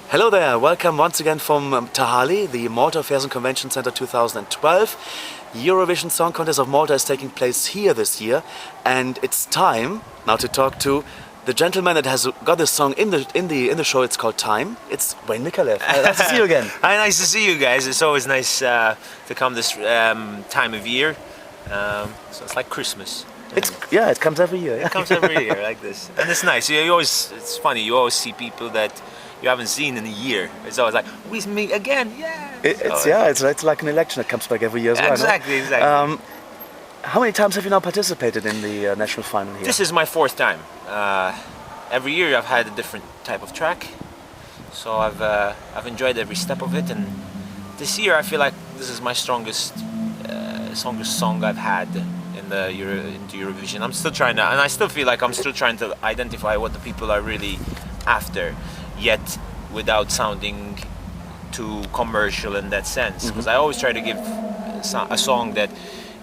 Hello there, welcome once again from Tahali, the Malta Affairs and Convention Center 2012. Eurovision Song Contest of Malta is taking place here this year, and it's time now to talk to the gentleman that has got this song in the show. It's called Time. It's Wayne Micallef. Nice to see you again. Hi, nice to see you guys. It's always nice to come this time of year. So it's like Christmas. It comes every year. It comes every year like this, and it's nice. It's funny. You always see people that you haven't seen in a year. It's always like, we meet again, yeah. It's like an election that comes back every year as well. Exactly. How many times have you now participated in the national final here? This is my fourth time. Every year I've had a different type of track, so I've enjoyed every step of it. And this year I feel like this is my strongest song I've had into Eurovision. I'm still trying to, and I still feel like I'm still trying to identify what the people are really after, yet without sounding too commercial in that sense. Because I always try to give a song that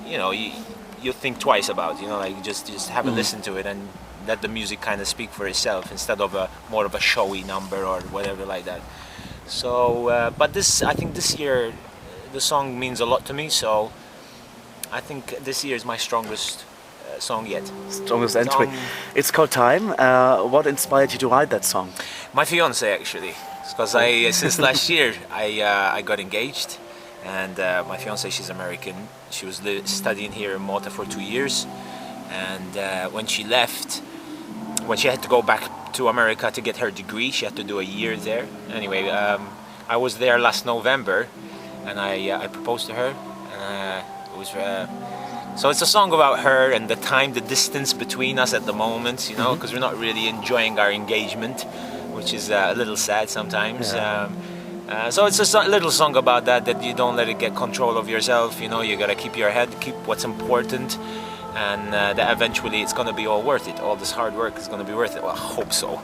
you think twice about. Like just have a listen to it and let the music kind of speak for itself instead of more of a showy number or whatever like that. So, but I think this year the song means a lot to me. So I think this year is my strongest song yet. Strongest entry. It's called Time. What inspired you to write that song? My fiance, actually, because since last year I got engaged, and my fiance, she's American. She was studying here in Malta for 2 years, and when she left, when she had to go back to America to get her degree, she had to do a year there. Anyway, I was there last November, and I proposed to her. It was. So it's a song about her and the time, the distance between us at the moment, because we're not really enjoying our engagement, which is a little sad sometimes. Yeah. So it's a little song about that you don't let it get control of yourself. You gotta keep your head, keep what's important, and that eventually it's gonna be all worth it. All this hard work is gonna be worth it. Well, I hope so.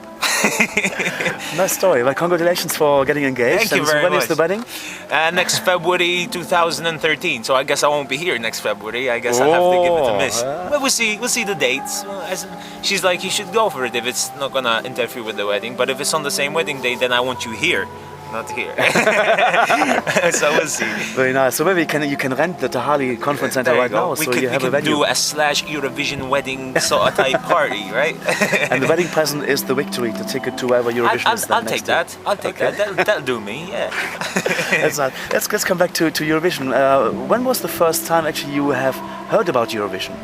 Nice story. Well, congratulations for getting engaged. Thank you very much. When is the wedding? Next February 2013. So I guess I won't be here next February. I guess I'll have to give it a miss. But we'll see the dates. She's like, you should go for it if it's not gonna interfere with the wedding. But if it's on the same wedding day, then I want you here. Not here. So we'll see. Very nice. So maybe you can rent the Tahali Conference Center right now. We can do a /Eurovision wedding sort of type party, right? And the wedding present is the victory, the ticket to wherever Eurovision is. I'll take that. I'll take that. That'll do me. Yeah. That's nice. Let's come back to Eurovision. When was the first time actually you have heard about Eurovision?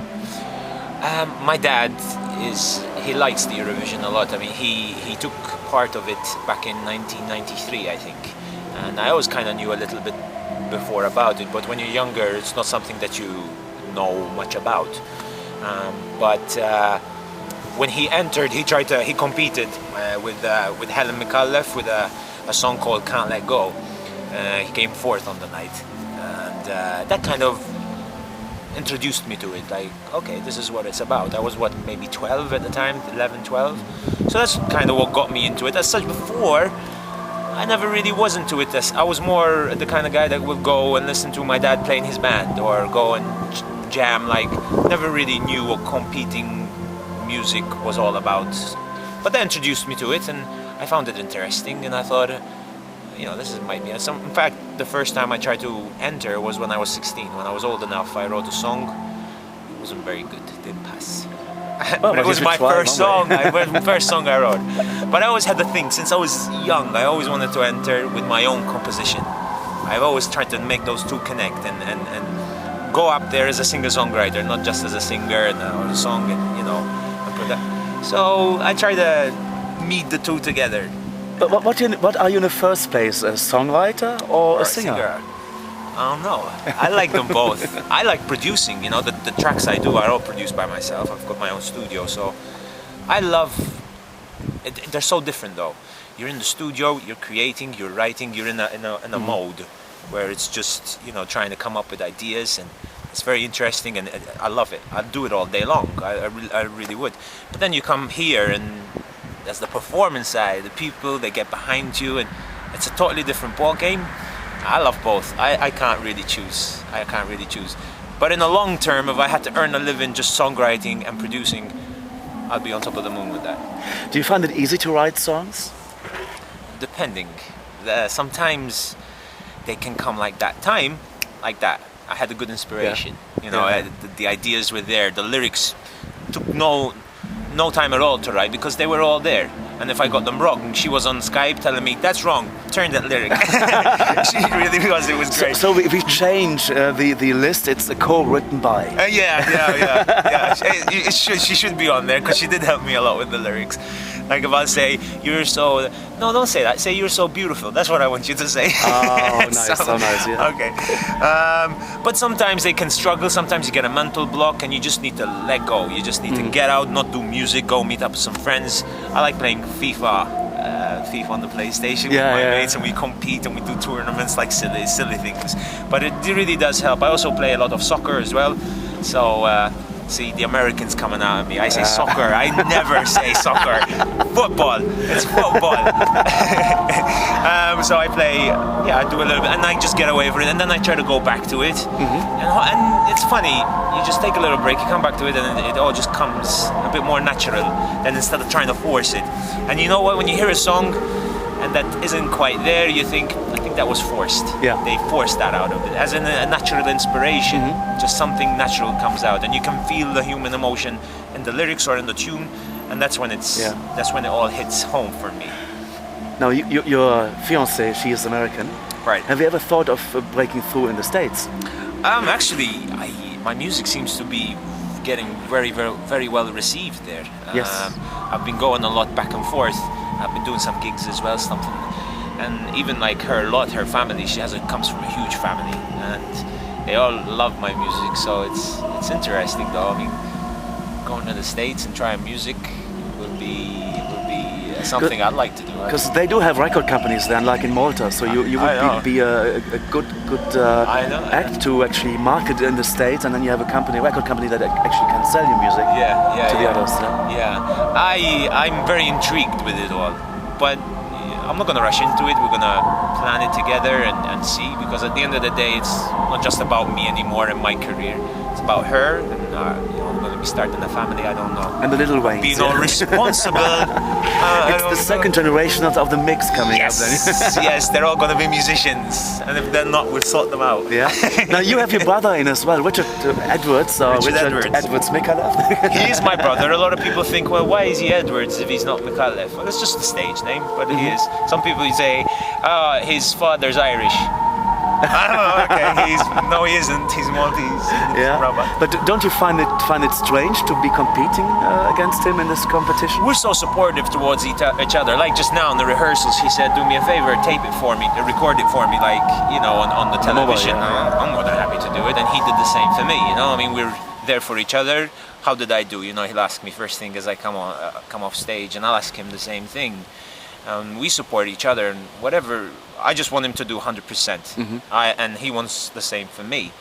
My dad he likes the Eurovision a lot. I mean, he took part of it back in 1993, I think, and I always kind of knew a little bit before about it. But when you're younger, it's not something that you know much about. But when he entered, he competed with Wayne Micallef with a song called "Can't Let Go." He came fourth on the night, and that kind of introduced me to it. Like, okay, this is what it's about. I was maybe 12 at the time, 11, 12. So that's kind of what got me into it. As such, before, I never really was into it. I was more the kind of guy that would go and listen to my dad play in his band or go and jam. Like, never really knew what competing music was all about. But that introduced me to it, and I found it interesting, and I thought, this might be some. In fact, the first time I tried to enter was when I was 16. When I was old enough, I wrote a song. It wasn't very good. It didn't pass. But it was my first song. First song I wrote. But I always had the thing. Since I was young, I always wanted to enter with my own composition. I've always tried to make those two connect and go up there as a singer-songwriter, not just as a singer or a song, and put that. So I try to meet the two together. But what are you in the first place, a songwriter or a singer? I don't know. I like them both. I like producing. The tracks I do are all produced by myself. I've got my own studio, so I love it. They're so different, though. You're in the studio, you're creating, you're writing, you're in a mode where it's just trying to come up with ideas, and it's very interesting, and I love it. I'd do it all day long. I really would. But then you come here, and that's the performance side. The people, they get behind you, and it's a totally different ball game. I love both. I can't really choose. But in the long term, if I had to earn a living just songwriting and producing, I'd be on top of the moon with that. Do you find it easy to write songs? depending. Sometimes they can come like that time, like that. I had a good inspiration. You know, the ideas were there. The lyrics took no time at all to write because they were all there. And if I got them wrong, she was on Skype telling me, that's wrong, turn that lyric. She really was, it was great. So if we change the list, it's a co-written by. Yeah. She should be on there because she did help me a lot with the lyrics. Like if I say, you're so... No, don't say that. Say, you're so beautiful. That's what I want you to say. Oh, nice, so nice, yeah. Okay. But sometimes they can struggle. Sometimes you get a mental block and you just need to let go. You just need to get out, not do music, go meet up with some friends. I like playing FIFA on the PlayStation with my mates, and we compete and we do tournaments, like silly things. But it really does help. I also play a lot of soccer as well. So... see, the Americans coming out at me. I say soccer. I never say soccer. Football. It's football. So I play, I do a little bit, and I just get away from it, and then I try to go back to it. And it's funny. You just take a little break, you come back to it, and it all just comes a bit more natural than instead of trying to force it. And you know what? When you hear a song and that isn't quite there, you think, I think that was forced. Yeah. They forced that out of it. As in a natural inspiration, just something natural comes out, and you can feel the human emotion in the lyrics or in the tune, and that's when that's when it all hits home for me. Now, your fiancée, she is American. Right. Have you ever thought of breaking through in the States? Actually, my music seems to be getting very well received there. Yes. I've been going a lot back and forth. I've been doing some gigs as well, something, and even like her family, comes from a huge family, and they all love my music. So it's interesting though. I mean, going to the States and trying music will be something I'd like to do. Because they do have record companies then, like in Malta. So you would be a good act to actually market in the States, and then you have a record company that actually can sell your music to the others. I'm very intrigued with it all, but I'm not going to rush into it. We're going to plan it together and see, because at the end of the day, it's not just about me anymore and my career. It's about her, and I'm going to be starting a family. I don't know. And the little Wayne. Being all responsible. It's the second generation of the mix coming up then. Yes, they're all going to be musicians, and if they're not, we'll sort them out. Yeah. Now you have your brother in as well, Richard Edwards. Edwards Micallef. He is my brother. A lot of people think, well, why is he Edwards if he's not Micallef? Well, it's just a stage name, but he is. Some people say, his father's Irish. Okay, no, he isn't. He's Maltese. Yeah. But don't you find it strange to be competing against him in this competition? We're so supportive towards each other. Like just now in the rehearsals, he said, "Do me a favor, tape it for me, record it for me, like on the television." Mobile, I'm more than happy to do it, and he did the same for me. I mean, we're there for each other. How did I do? He'll ask me first thing as I come off stage, and I'll ask him the same thing. We support each other, and whatever. I just want him to do 100%, and he wants the same for me.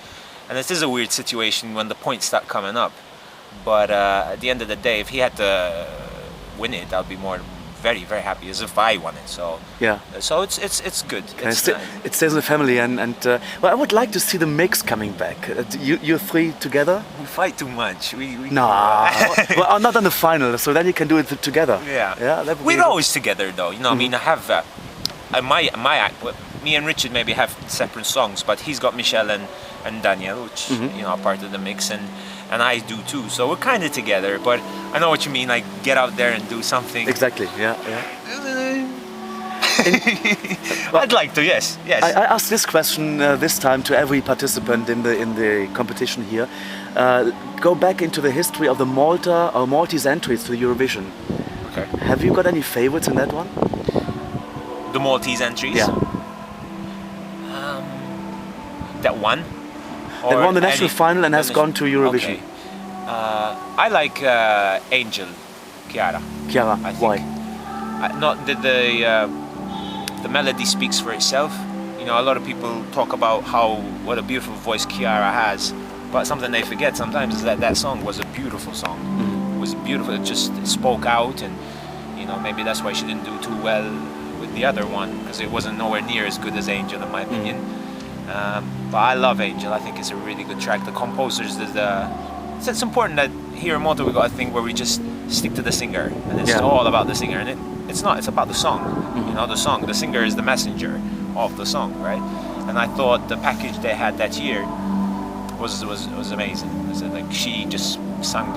And it is a weird situation when the points start coming up. But at the end of the day, if he had to win it, I'll be very, very happy as if I won it. So so it's good. It stays in the family, and well, I would like to see the mix coming back. You three together? We fight too much. No, well, not on the final. So then you can do it together. Yeah. We're always together, though. I mean, I have my act. Me and Richard maybe have separate songs, but he's got Michelle and Daniel, which are part of the mix, and I do too. So we're kind of together. But I know what you mean. Like get out there and do something. Exactly. Yeah. I'd like to. Yes. I asked this question this time to every participant in the competition here. Go back into the history of the Maltese entries to the Eurovision. Okay. Have you got any favorites in that one? The Maltese entries? Yeah. That won? That won the national final and has gone to Eurovision. Okay. I like Angel, Chiara. Chiara, why? Not the melody speaks for itself. A lot of people talk about what a beautiful voice Chiara has, but something they forget sometimes is that song was a beautiful song. It was beautiful. It just spoke out, and maybe that's why she didn't do too well with the other one, because it wasn't nowhere near as good as Angel in my opinion. But I love Angel. I think it's a really good track. The composers, it's important that here in Malta we got a thing where we just stick to the singer, and it's all about the singer. And it's not. It's about the song. You know, the song. The singer is the messenger of the song, right? And I thought the package they had that year was amazing. Like she just sang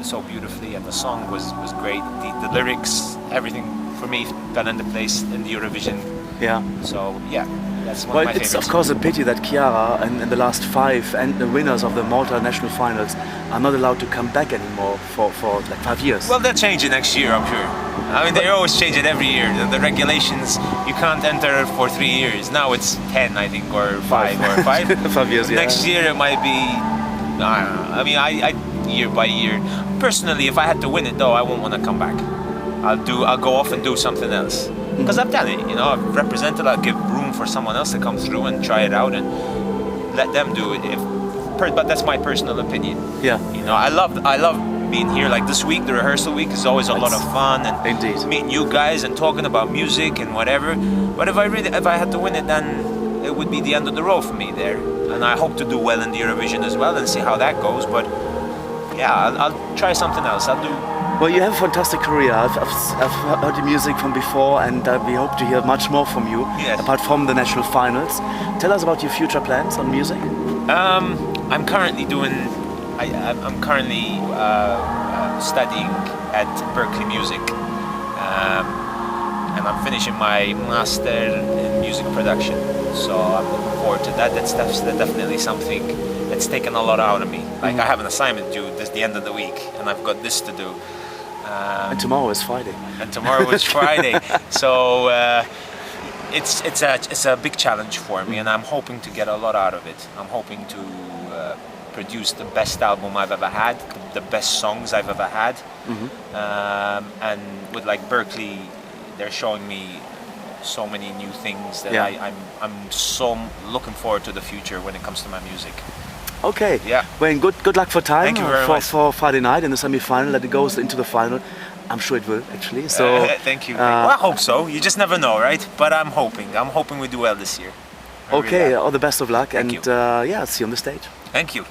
so beautifully, and the song was great. The lyrics, everything for me fell into place in the Eurovision. Yeah. So yeah, that's one well, of my it's favorites. of course a pity that Chiara and the last 5 and the winners of the Malta national finals are not allowed to come back anymore for like 5 years. Well, they'll change it next year, I'm sure. I mean, they always change it every year. The regulations, you can't enter for 3 years. Now it's 10, I think, or 5 or 5. 5 years, yeah. Next year it might be, I don't know. I mean, I year by year. Personally, if I had to win it, though, I won't want to come back. I'll go off and do something else. Because I've done it, you know, I've represented. I'll give room for someone else to come through and try it out and let them do it. But that's my personal opinion. Yeah. You know, I love being here. Like this week, the rehearsal week is always a lot of fun, and Indeed. meeting you guys and talking about music and whatever. But if I had to win it, then it would be the end of the road for me there. And I hope to do well in the Eurovision as well and see how that goes. But yeah, I'll try something else. I'll do. Well, you have a fantastic career. I've heard your music from before, and we hope to hear much more from you, Yes. apart from the national finals. Tell us about your future plans on music. I'm currently I'm currently studying at Berkeley Music, and I'm finishing my master in music production. So I'm looking forward to that. That's definitely something that's taken a lot out of me. Like I have an assignment due this the end of the week, and I've got this to do. And tomorrow is Friday. And tomorrow is Friday, so it's a big challenge for me, and I'm hoping to get a lot out of it. I'm hoping to produce the best album I've ever had, the best songs I've ever had, and with like Berkeley, they're showing me so many new things that I'm so looking forward to the future when it comes to my music. Okay. Yeah. Wayne, good luck for time. Thank you very much. For Friday night in the semi-final. That it goes into the final. I'm sure it will actually. So thank you. Well, I hope so. You just never know, right? But I'm hoping we do well this year. Okay. All the best of luck. Thank and you. yeah, see you on the stage. Thank you.